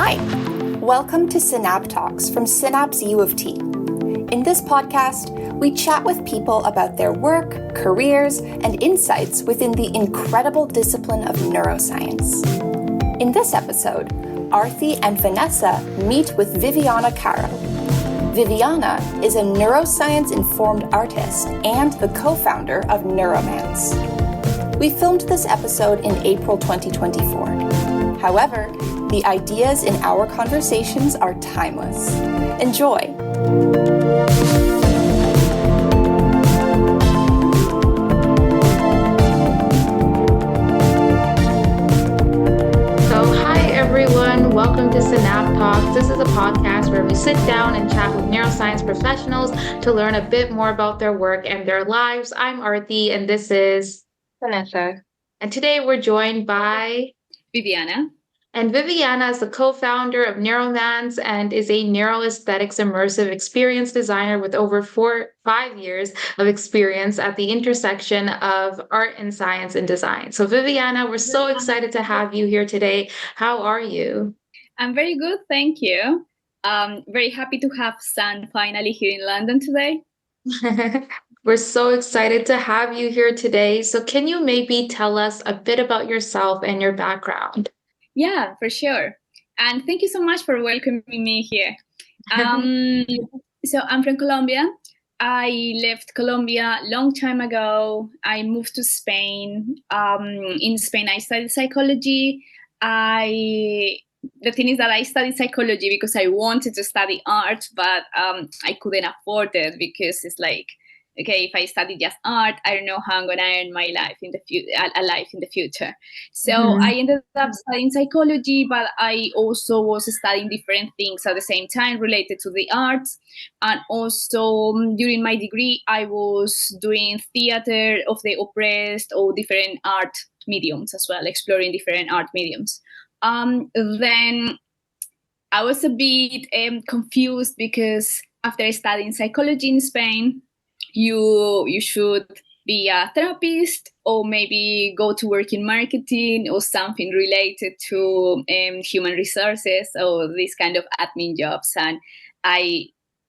Hi, welcome to SYNAPSE Talks from SYNAPSE U of T. In this podcast, we chat with people about their work, careers, and insights within the incredible discipline of neuroscience. In this episode, Arthi and Vanessa meet with Viviana Caro. Viviana is a neuroscience-informed artist and the co-founder of Neuromance. We filmed this episode in April 2024. However, the ideas in our conversations are timeless. Enjoy! Welcome to SYNAPSE Talks. This is a podcast where we sit down and chat with neuroscience professionals to learn a bit more about their work and their lives. I'm Arthi, and this is Vanessa. And today we're joined by Viviana. And Viviana is the co-founder of Neuromance and is a neuroaesthetics immersive experience designer with over 5 years of experience at the intersection of art and science and design. So Viviana, we're so excited to have you here today. How are you? I'm very good, thank you. Very happy to have sun finally here in London today. We're so excited to have you here today. So can you maybe tell us a bit about yourself and your background? Yeah, for sure. And thank you so much for welcoming me here. So I'm from Colombia. I left Colombia a long time ago. I moved to Spain. In Spain, I studied psychology. The thing is that I studied psychology because I wanted to study art, but I couldn't afford it because it's like, okay, if I study just art, I don't know how I'm gonna earn my life in the future. So I ended up studying psychology, but I also was studying different things at the same time related to the arts. And also during my degree, I was doing theater of the oppressed or different art mediums as well, exploring different art mediums. Then I was a bit confused because after studying psychology in Spain, you should be a therapist or maybe go to work in marketing or something related to human resources or these kind of admin jobs. And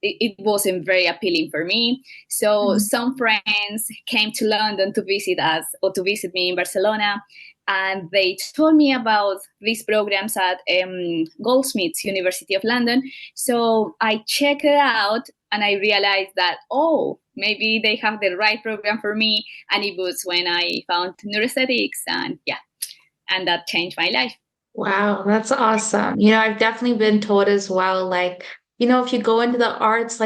it wasn't very appealing for me. So some friends came to London to visit us or to visit me in Barcelona. And they told me about these programs at Goldsmiths, University of London. So I checked it out and I realized that, maybe they have the right program for me. And it was when I found neuroaesthetics and that changed my life. Wow, that's awesome. I've definitely been told as well, if you go into the arts,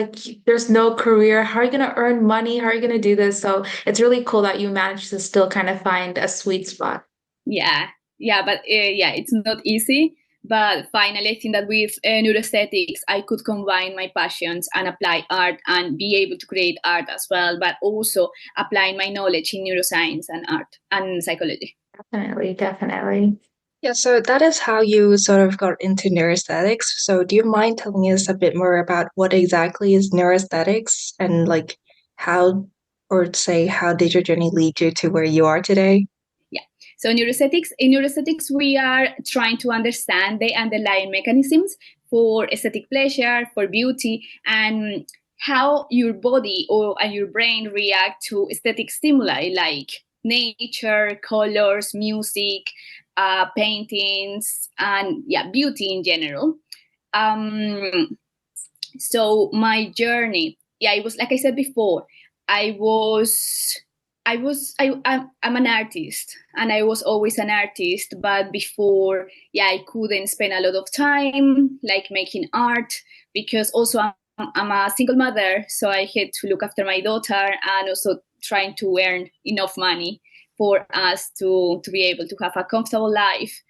there's no career. How are you going to earn money? How are you going to do this? So it's really cool that you managed to still kind of find a sweet spot. Yeah, but it's not easy. But finally, I think that with neuroaesthetics, I could combine my passions and apply art and be able to create art as well, but also applying my knowledge in neuroscience and art and psychology. Definitely. Yeah, so that is how you sort of got into neuroaesthetics. So do you mind telling us a bit more about what exactly is neuroaesthetics and how did your journey lead you to where you are today? So in neuroaesthetics, we are trying to understand the underlying mechanisms for aesthetic pleasure, for beauty, and how your body and your brain react to aesthetic stimuli like nature, colors, music, paintings, and beauty in general. So my journey, it was like I said before, I'm an artist and I was always an artist, but before, I couldn't spend a lot of time making art because also I'm a single mother. So I had to look after my daughter and also trying to earn enough money for us to be able to have a comfortable life.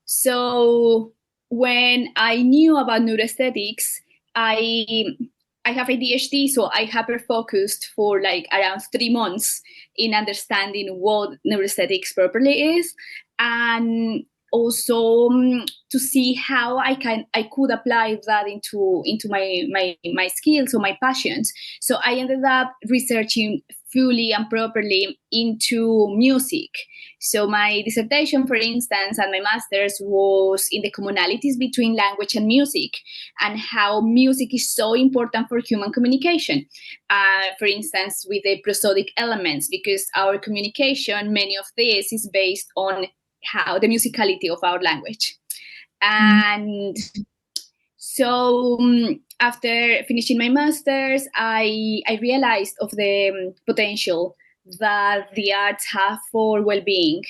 So when I knew about neuroaesthetics, I have ADHD, so I hyper-focused for around 3 months in understanding what neuroaesthetics properly is, and also to see how I could apply that into my skills or my passions. So I ended up researching fully and properly into music. So my dissertation, for instance, and my master's was in the commonalities between language and music, and how music is so important for human communication. For instance, with the prosodic elements, because our communication, many of this is based on how the musicality of our language. And so after finishing my master's, I realized of the potential that the arts have for well-being.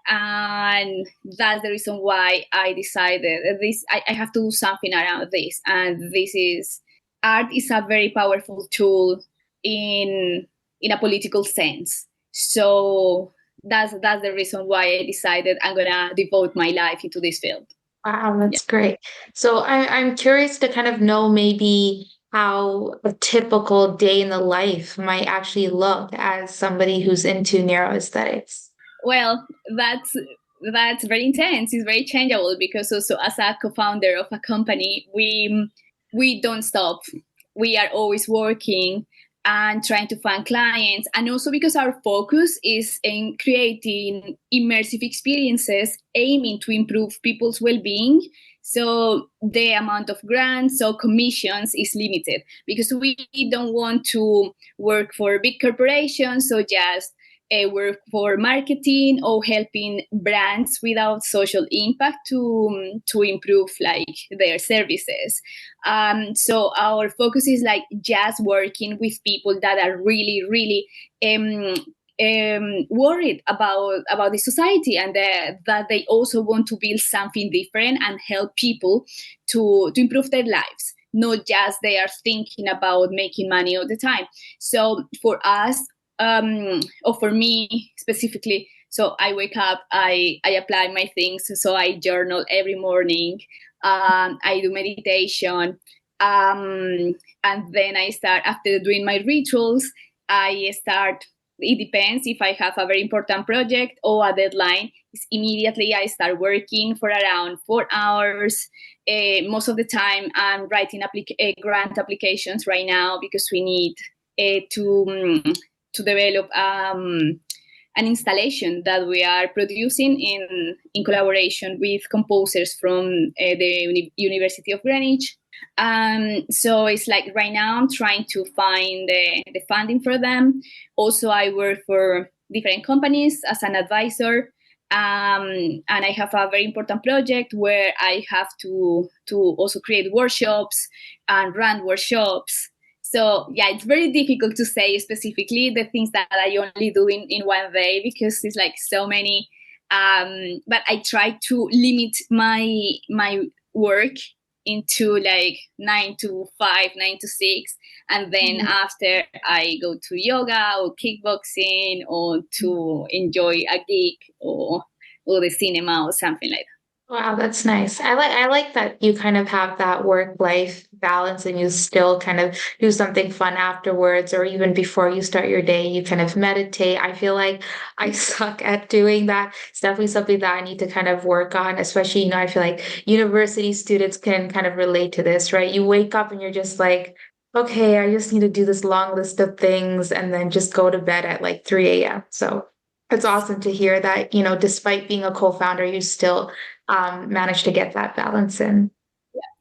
And that's the reason why I decided this. I have to do something around this. And this is, art is a very powerful tool in a political sense. So that's the reason why I decided I'm gonna devote my life into this field. Wow, that's great. So I'm curious to kind of know maybe how a typical day in the life might actually look as somebody who's into neuroaesthetics. Well, that's very intense. It's very changeable, because also as a co-founder of a company, we don't stop. We are always working and trying to find clients, and also because our focus is in creating immersive experiences aiming to improve people's well-being. So the amount of grants or commissions is limited, because we don't want to work for big corporations, so just work for marketing or helping brands without social impact to improve like their services. So our focus is like just working with people that are really, really worried about the society, and that they also want to build something different and help people to improve their lives, not just they are thinking about making money all the time. So for us, or for me specifically, so I wake up, I apply my things, so I journal every morning, I do meditation, and then I start, after doing my rituals, it depends if I have a very important project or a deadline, immediately I start working for around 4 hours. Most of the time I'm writing grant applications right now, because we need to develop an installation that we are producing in collaboration with composers from the University of Greenwich. So it's like right now I'm trying to find the funding for them. Also, I work for different companies as an advisor. And I have a very important project where I have to also create workshops and run workshops. So yeah, it's very difficult to say specifically the things that I only do in one day, because it's like so many. But I try to limit my work into like 9 to 5, 9 to 6. And then after I go to yoga or kickboxing, or to enjoy a gig or the cinema or something like that. Wow, that's nice. I like that you kind of have that work-life balance, and you still kind of do something fun afterwards, or even before you start your day, you kind of meditate. I feel like I suck at doing that. It's definitely something that I need to kind of work on, especially, I feel like university students can kind of relate to this, right? You wake up and you're just like, okay, I just need to do this long list of things and then just go to bed at like 3 a.m. So it's awesome to hear that, despite being a co-founder, you still manage to get that balance in.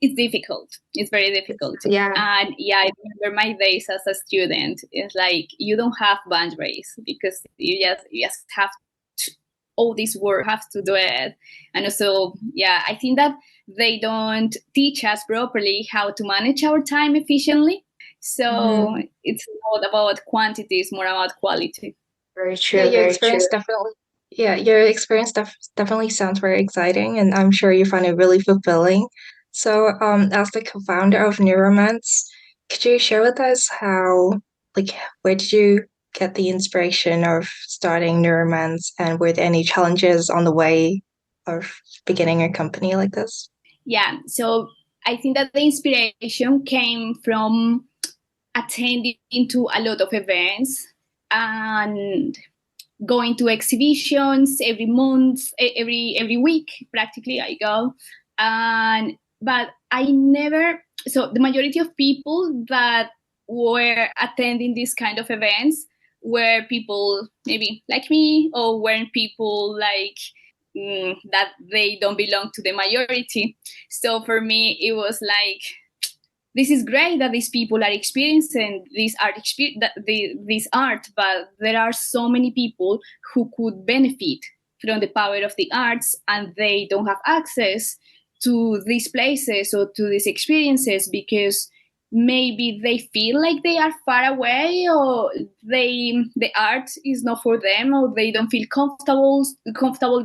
It's difficult. It's very difficult. Yeah. And yeah, I remember my days as a student. It's like you don't have boundaries, because you just have all this work, have to do it. And also, yeah, I think that they don't teach us properly how to manage our time efficiently. So it's not about quantity, it's more about quality. Very true. Yeah, your Very experience true. definitely. Yeah, your experience definitely sounds very exciting, and I'm sure you find it really fulfilling. So, as the co-founder of Neuromance, could you share with us where did you get the inspiration of starting Neuromance, and were there any challenges on the way of beginning a company like this? Yeah, so I think that the inspiration came from attending to a lot of events and going to exhibitions every month, every week practically I go. But I never, so the majority of people that were attending these kind of events were people maybe like me, or weren't people like that they don't belong to the majority. So for me, it was like, this is great that these people are experiencing this art, but there are so many people who could benefit from the power of the arts, and they don't have access to these places or to these experiences because maybe they feel like they are far away, or the art is not for them, or they don't feel comfortable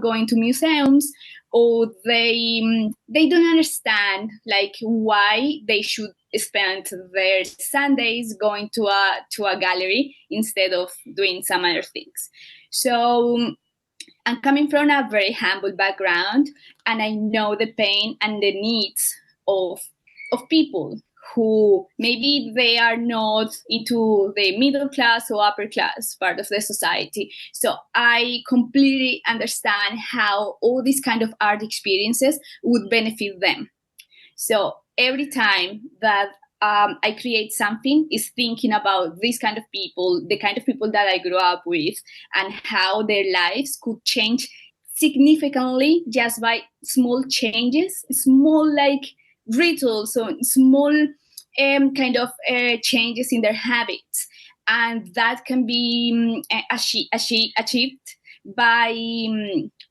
going to museums, or they don't understand like why they should spend their Sundays going to a gallery instead of doing some other things. So I'm coming from a very humble background, and I know the pain and the needs of people who maybe they are not into the middle class or upper class part of the society. So I completely understand how all these kind of art experiences would benefit them. So every time that I create something, is thinking about these kind of people, the kind of people that I grew up with, and how their lives could change significantly just by small changes, small like rituals, so small changes in their habits, and that can be achieved by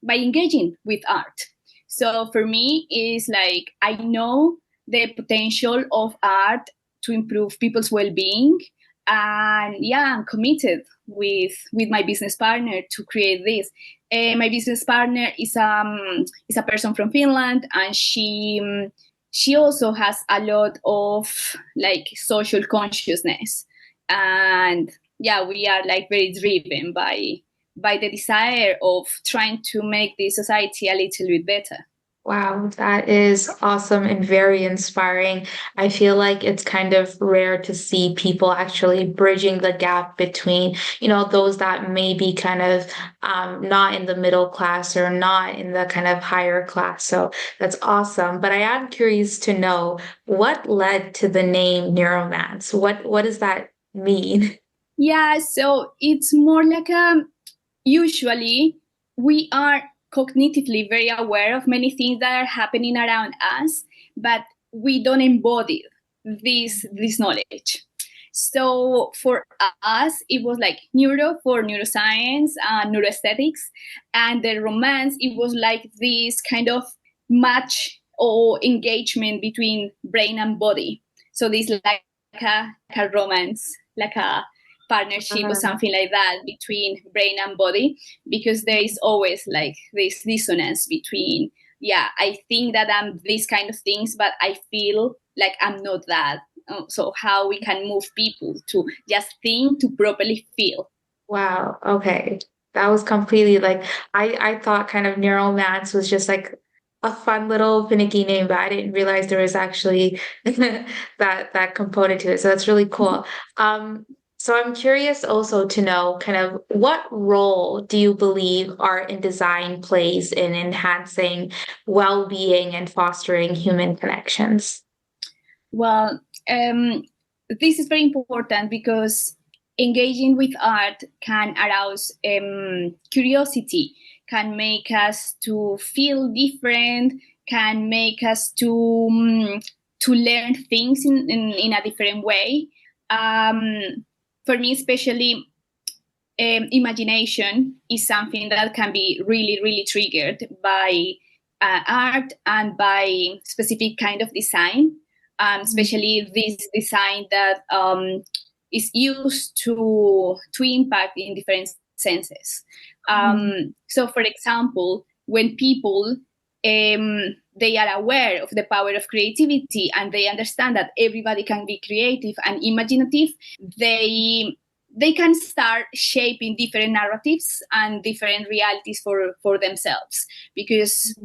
engaging with art. So for me, it's like I know the potential of art to improve people's well-being, and yeah, I'm committed with my business partner to create this. My business partner is a person from Finland, and she also has a lot of like social consciousness, and yeah, we are like very driven by the desire of trying to make the society a little bit better. Wow, that is awesome and very inspiring. I feel like it's kind of rare to see people actually bridging the gap between, those that may be kind of not in the middle class or not in the kind of higher class. So that's awesome. But I am curious to know what led to the name Neuromance. What does that mean? Yeah, so it's more like usually we are cognitively very aware of many things that are happening around us, but we don't embody this knowledge. So for us, it was like neuro for neuroscience, neuroaesthetics, and the romance, it was like this kind of match or engagement between brain and body. So this like a romance, like a partnership or something like that between brain and body, because there is always like this dissonance between, yeah, I think that I'm these kind of things, but I feel like I'm not that. So how we can move people to just think, to properly feel. Wow. Okay. That was completely like, I thought kind of Neuromance was just like a fun little finicky name, but I didn't realize there was actually that component to it. So that's really cool. So I'm curious also to know kind of what role do you believe art and design plays in enhancing well-being and fostering human connections? Well, this is very important because engaging with art can arouse curiosity, can make us to feel different, can make us to learn things in a different way. For me, especially, imagination is something that can be really, really triggered by art and by specific kind of design, especially this design that is used to impact in different senses. So, for example, when people they are aware of the power of creativity and they understand that everybody can be creative and imaginative, they can start shaping different narratives and different realities for themselves. Because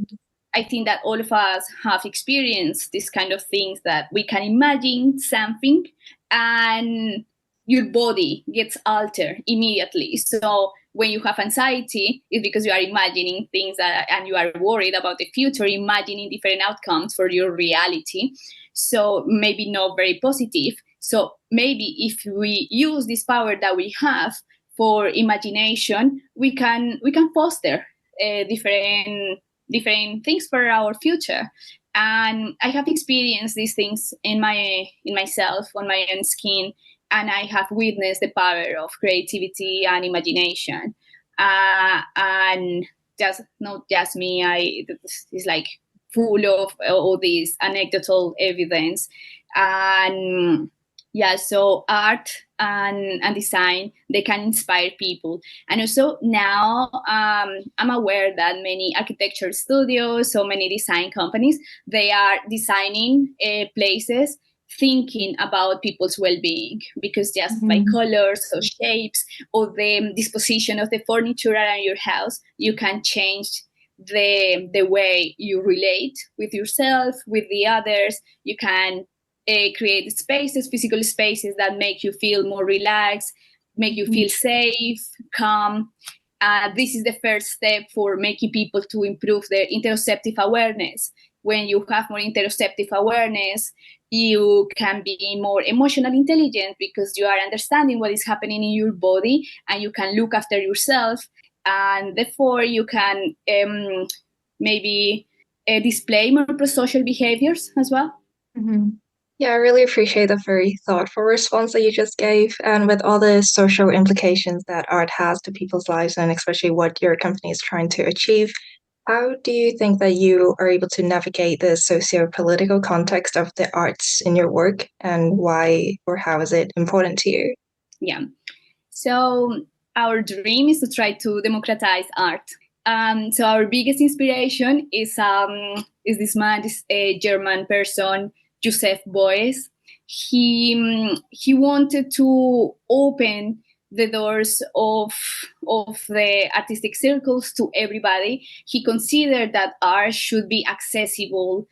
I think that all of us have experienced this kind of things, that we can imagine something and your body gets altered immediately. So when you have anxiety, it's because you are imagining things and you are worried about the future, imagining different outcomes for your reality. So maybe not very positive. So maybe if we use this power that we have for imagination, we can foster different things for our future. And I have experienced these things in myself, on my own skin, and I have witnessed the power of creativity and imagination. And just not just me, it's like full of all this anecdotal evidence. And yeah, so art and design, they can inspire people. And also now I'm aware that many architecture studios, so many design companies, they are designing places thinking about people's well-being, because just by colors or shapes or the disposition of the furniture around your house, you can change the way you relate with yourself, with the others. You can create spaces, physical spaces that make you feel more relaxed, make you feel safe, calm. This is the first step for making people to improve their interoceptive awareness. When you have more interoceptive awareness, you can be more emotionally intelligent, because you are understanding what is happening in your body, and you can look after yourself, and therefore you can maybe display more pro-social behaviors as well. Yeah, I really appreciate the very thoughtful response that you just gave. And with all the social implications that art has to people's lives, and especially what your company is trying to achieve, how do you think that you are able to navigate the socio-political context of the arts in your work, and why or how is it important to you? Yeah. So our dream is to try to democratize art. So our biggest inspiration is this man, this German person, Joseph Beuys. He wanted to open the doors of the artistic circles to everybody. He considered that art should be accessible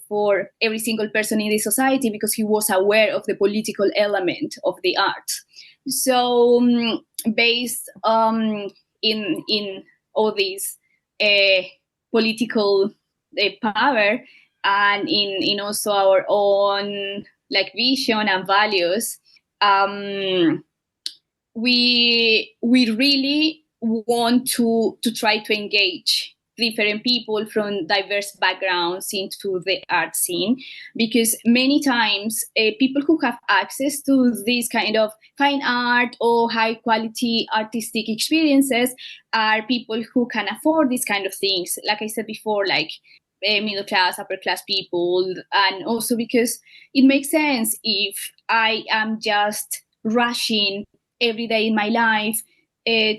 for every single person in the society, because he was aware of the political element of the art. So based in all these political power, and in also our own like vision and values, we really want to try to engage different people from diverse backgrounds into the art scene, because many times people who have access to this kind of fine art or high quality artistic experiences are people who can afford these kind of things, like I said before, like middle class, upper class people. And also because it makes sense if I am just rushing every day in my life,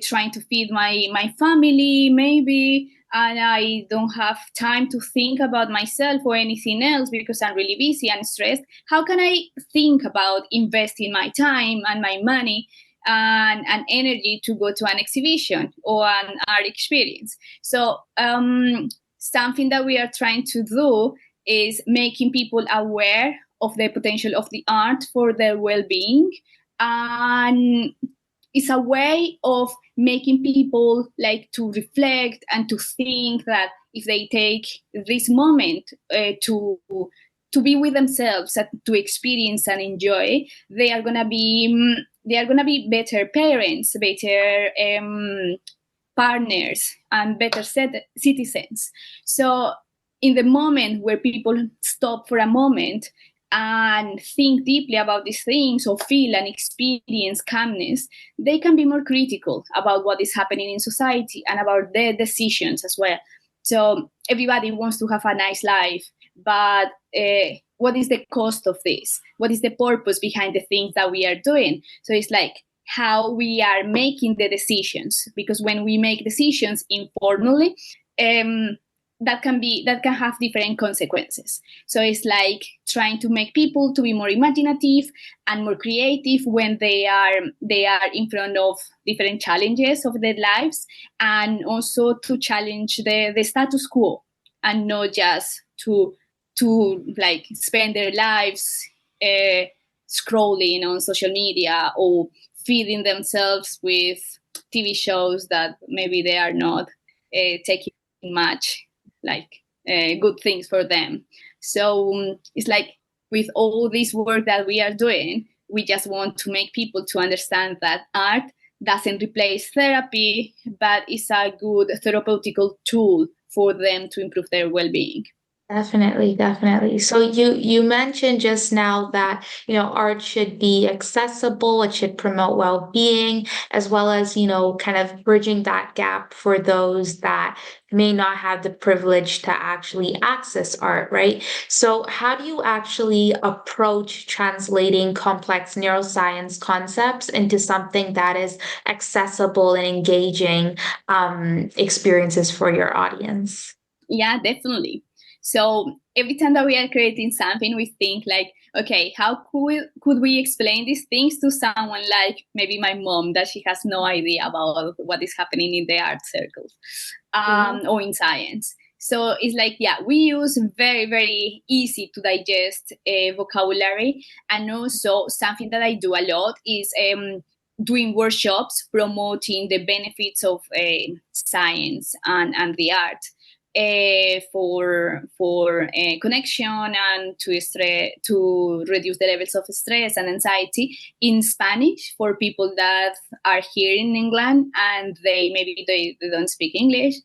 trying to feed my family maybe, and I don't have time to think about myself or anything else because I'm really busy and stressed. How can I think about investing my time and my money and energy to go to an exhibition or an art experience? So something that we are trying to do is making people aware of the potential of the art for their well-being, and it's a way of making people like to reflect and to think that if they take this moment to be with themselves and to experience and enjoy, they are gonna be better parents, better partners, and better citizens. So in the moment where people stop for a moment and think deeply about these things or feel and experience calmness, they can be more critical about what is happening in society and about their decisions as well. So everybody wants to have a nice life, but what is the cost of this? What is the purpose behind the things that we are doing? So it's like how we are making the decisions, because when we make decisions informally, that can have different consequences. So it's like trying to make people to be more imaginative and more creative when they are in front of different challenges of their lives, and also to challenge the status quo, and not just to like spend their lives scrolling on social media or feeding themselves with TV shows that maybe they are not taking much like good things for them. So it's like with all this work that we are doing, we just want to make people to understand that art doesn't replace therapy, but is a good therapeutical tool for them to improve their well-being. Definitely, definitely. So you mentioned just now that, art should be accessible, it should promote well-being, as well as, kind of bridging that gap for those that may not have the privilege to actually access art, right? So how do you actually approach translating complex neuroscience concepts into something that is accessible and engaging experiences for your audience? Yeah, definitely. So every time that we are creating something, we think like, okay, how could we explain these things to someone like maybe my mom, that she has no idea about what is happening in the art circles or in science. So it's like, yeah, we use very, very easy to digest vocabulary. And also something that I do a lot is doing workshops promoting the benefits of science and the art. For connection and to reduce the levels of stress and anxiety in Spanish for people that are here in England and they don't speak English,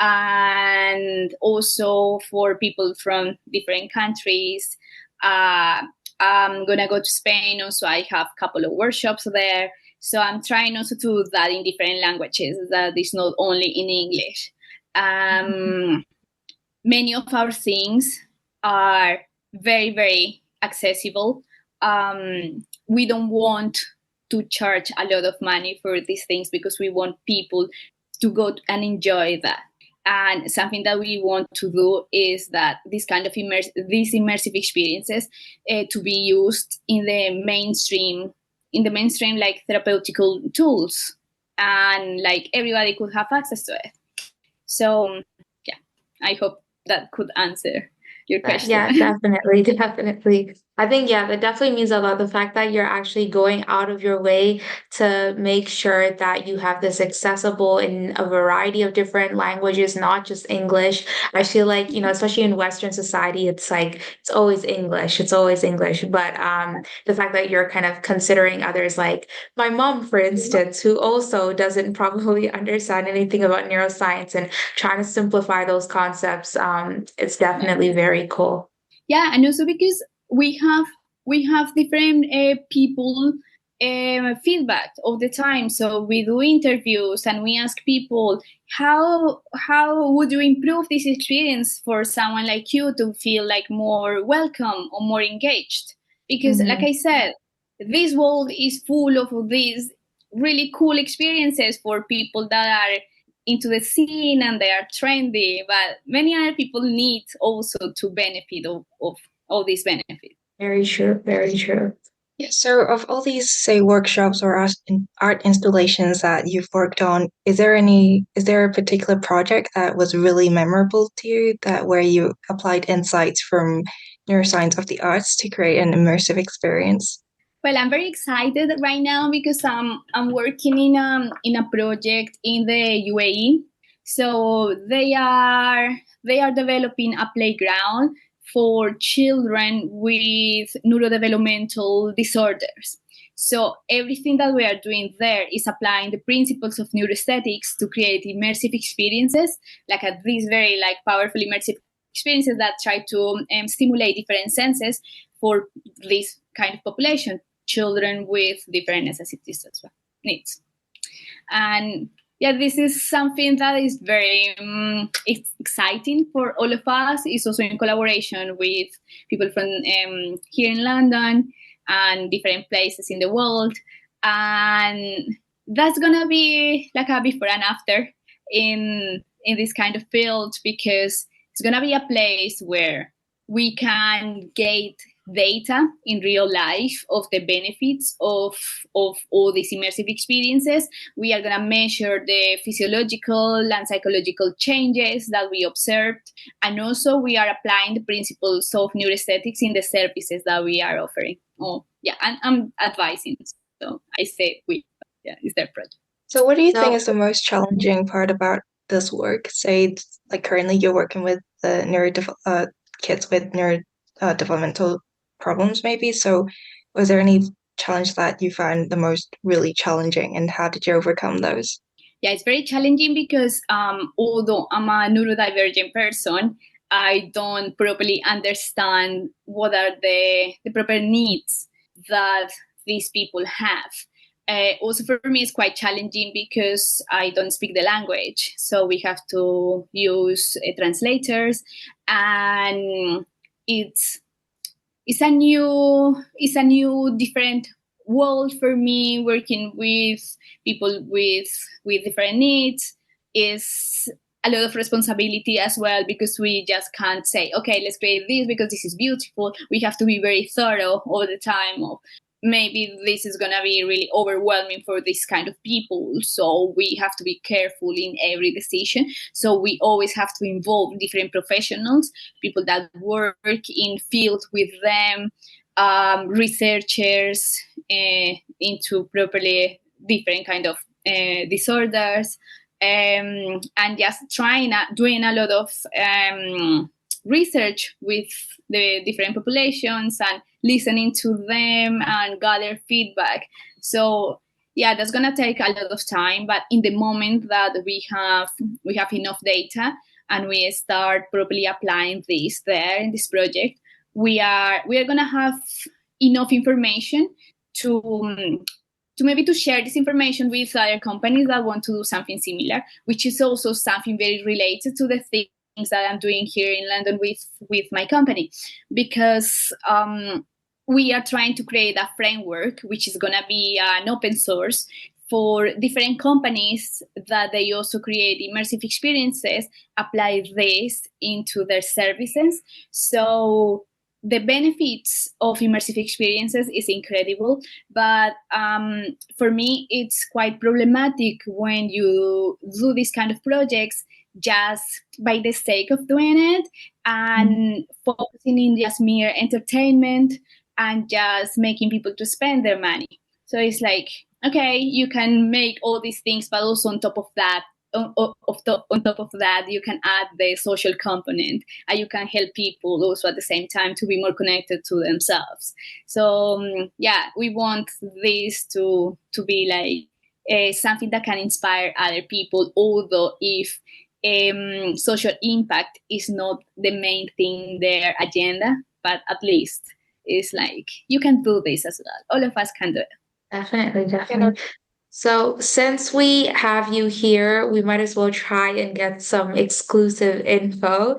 and also for people from different countries. I'm gonna go to Spain also. I have a couple of workshops there, so I'm trying also to do that in different languages, that is not only in English. Many of our things are very, very accessible. We don't want to charge a lot of money for these things because we want people to go and enjoy that. And something that we want to do is that this kind of these immersive experiences to be used in the mainstream like therapeutical tools, and like everybody could have access to it. So yeah, I hope that could answer your question. Yeah, definitely, definitely. I think, yeah, that definitely means a lot. The fact that you're actually going out of your way to make sure that you have this accessible in a variety of different languages, not just English. I feel like, especially in Western society, it's like, it's always English. It's always English. But the fact that you're kind of considering others, like my mom, for instance, who also doesn't probably understand anything about neuroscience, and trying to simplify those concepts, it's definitely very cool. Yeah, and also because we have different people feedback all the time. So we do interviews and we ask people, how would you improve this experience for someone like you to feel like more welcome or more engaged? Because like I said, this world is full of these really cool experiences for people that are into the scene and they are trendy, but many other people need also to benefit of all these benefits. Very true, very true. Yeah, so of all these, say, workshops or art installations that you've worked on, is there a particular project that was really memorable to you, that where you applied insights from neuroscience of the arts to create an immersive experience? Well, I'm very excited right now because I'm working in a project in the UAE. So they are developing a playground for children with neurodevelopmental disorders. So everything that we are doing there is applying the principles of neuroaesthetics to create immersive experiences, like these very like powerful immersive experiences that try to stimulate different senses for this kind of population, children with different necessities as well, needs. And yeah, this is something that is very exciting for all of us. It's also in collaboration with people from here in London and different places in the world. And that's gonna be like a before and after in this kind of field, because it's gonna be a place where we can get data in real life of the benefits of all these immersive experiences. We are going to measure the physiological and psychological changes that we observed, and also we are applying the principles of neuroaesthetics in the services that we are offering. Oh yeah, and I'm advising, so I say we, yeah, it's their project. So what do you think is the most challenging part about this work? Say, like currently you're working with the kids with neurodevelopmental problems, maybe. So was there any challenge that you found the most really challenging, and how did you overcome those? Yeah, it's very challenging because although I'm a neurodivergent person, I don't properly understand what are the proper needs that these people have. Also, for me, it's quite challenging because I don't speak the language, so we have to use translators, and it's a new different world for me. Working with people with different needs is a lot of responsibility as well, because we just can't say, okay, let's create this because this is beautiful. We have to be very thorough all the time of, maybe this is going to be really overwhelming for this kind of people, so we have to be careful in every decision. So we always have to involve different professionals, people that work in field with them, researchers into properly different kind of disorders, and just doing a lot of research with the different populations and listening to them and gather feedback. So yeah, that's gonna take a lot of time, but in the moment that we have enough data and we start properly applying this there in this project, we are gonna have enough information to maybe to share this information with other companies that want to do something similar, which is also something very related to the things that I'm doing here in London with my company, because we are trying to create a framework which is going to be an open source for different companies, that they also create immersive experiences, apply this into their services. So the benefits of immersive experiences is incredible, but for me, it's quite problematic when you do these kind of projects just by the sake of doing it and focusing in just mere entertainment and just making people to spend their money. So it's like, okay, you can make all these things, but also on top of that, you can add the social component, and you can help people also at the same time to be more connected to themselves. So yeah, we want this to be like something that can inspire other people, although if social impact is not the main thing in their agenda, but at least it's like, you can do this as well. All of us can do it. Definitely. So since we have you here, we might as well try and get some exclusive info.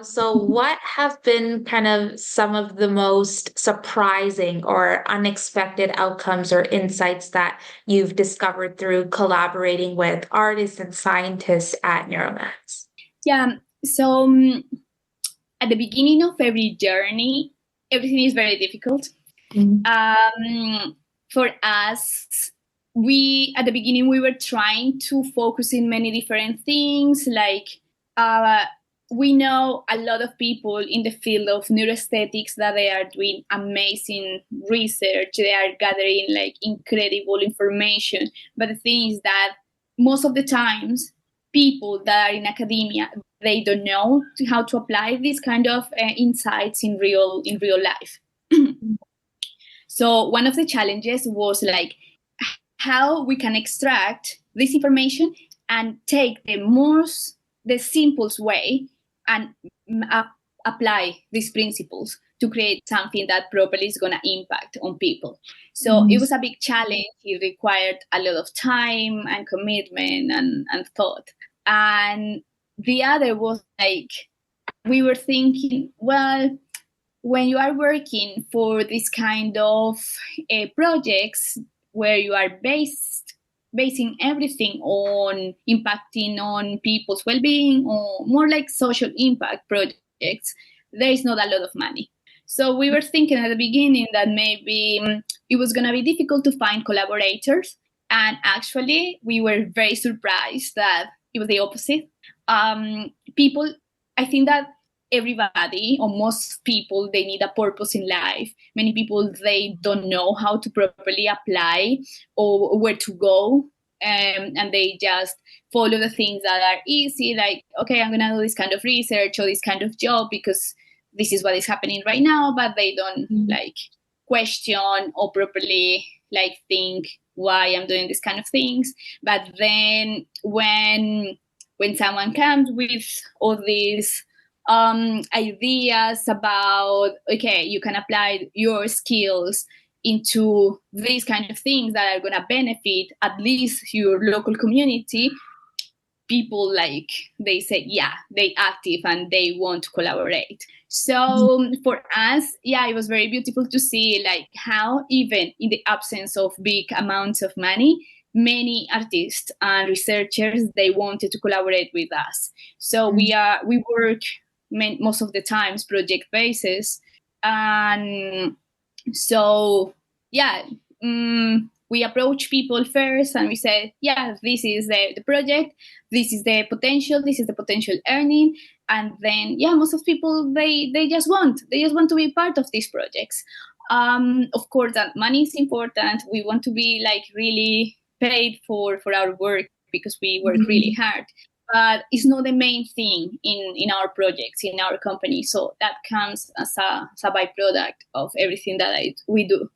So what have been kind of some of the most surprising or unexpected outcomes or insights that you've discovered through collaborating with artists and scientists at Neuromance? Yeah, so at the beginning of every journey, everything is very difficult. For us, at the beginning, we were trying to focus in many different things. Like we know a lot of people in the field of neuroaesthetics that they are doing amazing research. They are gathering like incredible information. But the thing is that most of the times, people that are in academia, they don't know how to apply these kind of insights in real life. So one of the challenges was like how we can extract this information and take the simplest way and apply these principles to create something that properly is going to impact on people. So it was a big challenge. It required a lot of time and commitment and thought. And the other was like, we were thinking, well, when you are working for this kind of projects where you are basing everything on impacting on people's well-being, or more like social impact projects, there is not a lot of money. So we were thinking at the beginning that maybe it was going to be difficult to find collaborators. And actually, we were very surprised that it was the opposite. People, I think that everybody, or most people, they need a purpose in life. Many people, they don't know how to properly apply or where to go, and they just follow the things that are easy, like, okay, I'm gonna do this kind of research or this kind of job because this is what is happening right now, but they don't like question or properly like think why I'm doing this kind of things. But then when someone comes with all these ideas about, okay, you can apply your skills into these kind of things that are going to benefit at least your local community, people like they say, yeah, they active and they want to collaborate. So for us, yeah, it was very beautiful to see like how even in the absence of big amounts of money, many artists and researchers, they wanted to collaborate with us. So we work most of the times project basis, and so yeah, we approach people first and we say, yeah, this is the project, this is the potential earning, and then yeah, most of people they just want to be part of these projects. Of course, that money is important. We want to be like really paid for our work because we work really hard. But it's not the main thing in our projects, in our company. So that comes as a byproduct of everything that we do.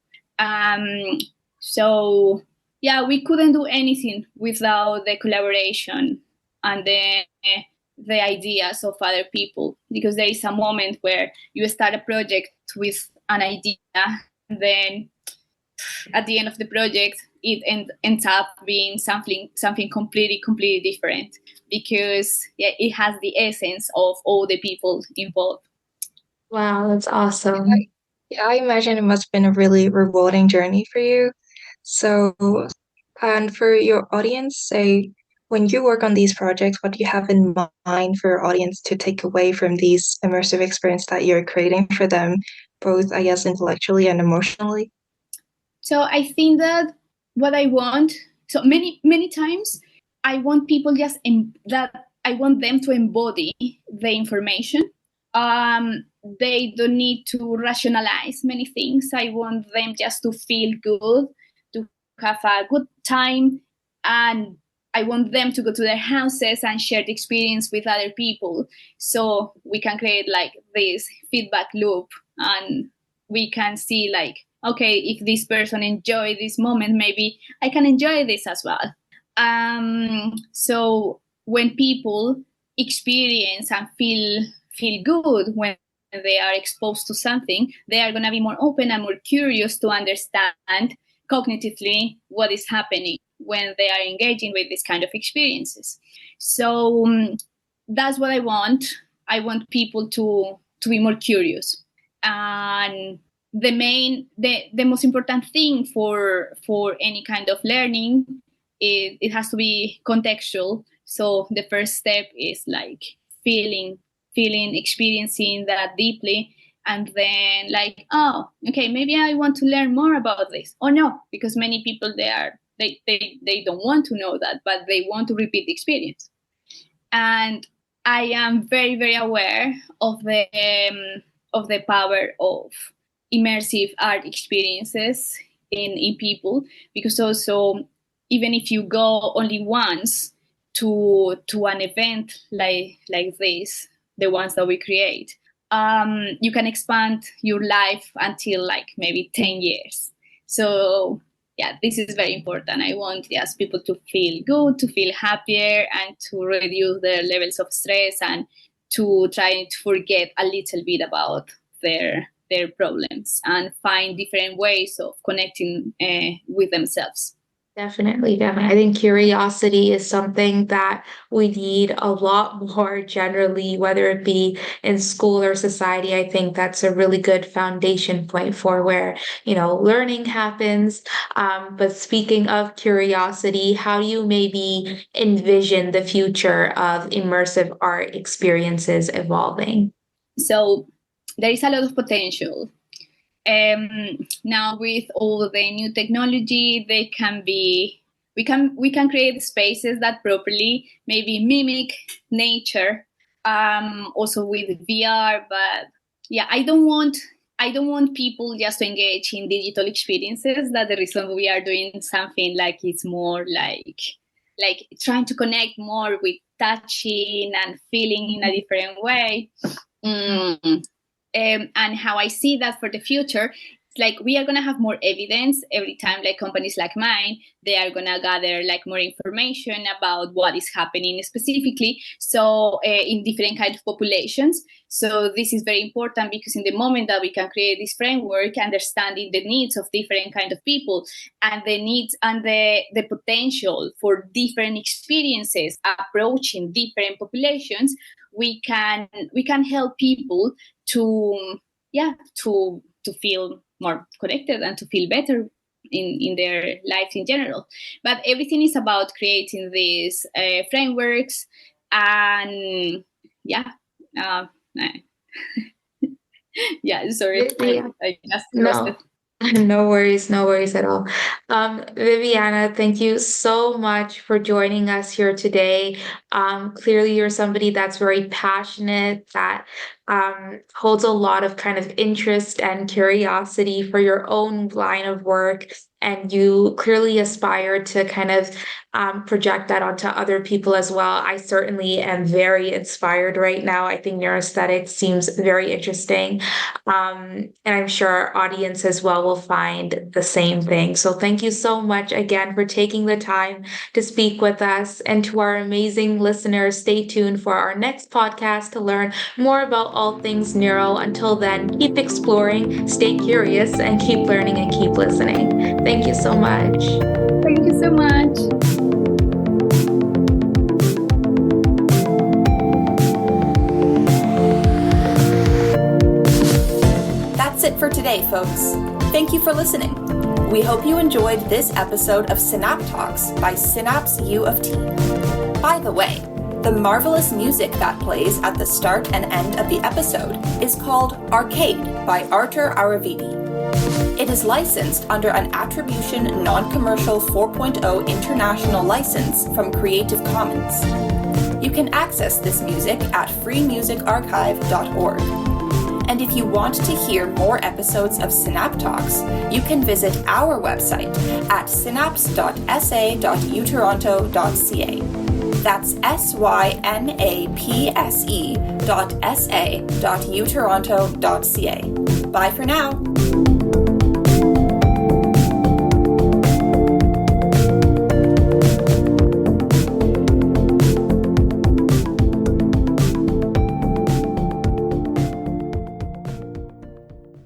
So yeah, we couldn't do anything without the collaboration and the ideas of other people, because there is a moment where you start a project with an idea, and then at the end of the project it ends up being something completely different, because yeah, it has the essence of all the people involved. Wow, that's awesome. Yeah, I imagine it must have been a really rewarding journey for you. So, and for your audience, say, when you work on these projects, what do you have in mind for your audience to take away from these immersive experience that you're creating for them, both, I guess, intellectually and emotionally? So I think that what I want, so many times, I want people I want them to embody the information. They don't need to rationalize many things. I want them just to feel good, to have a good time, and I want them to go to their houses and share the experience with other people, so we can create like this feedback loop, and we can see like, okay, if this person enjoyed this moment, maybe I can enjoy this as well. So when people experience and feel good when they are exposed to something, they are going to be more open and more curious to understand cognitively what is happening when they are engaging with this kind of experiences. So that's what I want. I want people to be more curious. And the most important thing for any kind of learning, it has to be contextual. So the first step is like feeling, experiencing that deeply, and then like, oh, okay, maybe I want to learn more about this, or no, because many people they don't want to know that, but they want to repeat the experience. And I am very, very aware of the power of immersive art experiences in people, because also even if you go only once to an event like this, the ones that we create, you can expand your life until like maybe 10 years. So yeah, this is very important. I want people to feel good, to feel happier, and to reduce their levels of stress, and to try to forget a little bit about their problems and find different ways of connecting with themselves. Definitely. I think curiosity is something that we need a lot more generally, whether it be in school or society. I think that's a really good foundation point for where, learning happens. But speaking of curiosity, how do you maybe envision the future of immersive art experiences evolving? So there is a lot of potential. Now with all the new technology, we can create spaces that properly maybe mimic nature, also with VR. But yeah, I don't want people just to engage in digital experiences. That's the reason we are doing something like it's more like trying to connect more with touching and feeling in a different way. And how I see that for the future, like we are going to have more evidence every time, like companies like mine, they are going to gather like more information about what is happening specifically. So in different kinds of populations. So this is very important because in the moment that we can create this framework, understanding the needs of different kind of people and the needs and the potential for different experiences approaching different populations, we can help people to feel more connected and to feel better in their lives in general. But everything is about creating these frameworks and sorry, Yeah. I just No. roasted. No worries at all. Viviana, thank you so much for joining us here today. Clearly, you're somebody that's very passionate, that holds a lot of kind of interest and curiosity for your own line of work. And you clearly aspire to kind of project that onto other people as well. I certainly am very inspired right now. I think neuroaesthetics seems very interesting. And I'm sure our audience as well will find the same thing. So thank you so much again for taking the time to speak with us. And to our amazing listeners, stay tuned for our next podcast to learn more about all things neuro. Until then, keep exploring, stay curious, and keep learning and keep listening. Thank you so much. Thank you so much. That's it for today, folks. Thank you for listening. We hope you enjoyed this episode of SYNAPSE Talks by SYNAPSE U of T. By the way, the marvelous music that plays at the start and end of the episode is called Arcade by Artur Aravidi. It is licensed under an Attribution Non-Commercial 4.0 International License from Creative Commons. You can access this music at freemusicarchive.org. And if you want to hear more episodes of SYNAPSE Talks, you can visit our website at synapse.sa.utoronto.ca. That's synapse.sa.utoronto.ca. Bye for now.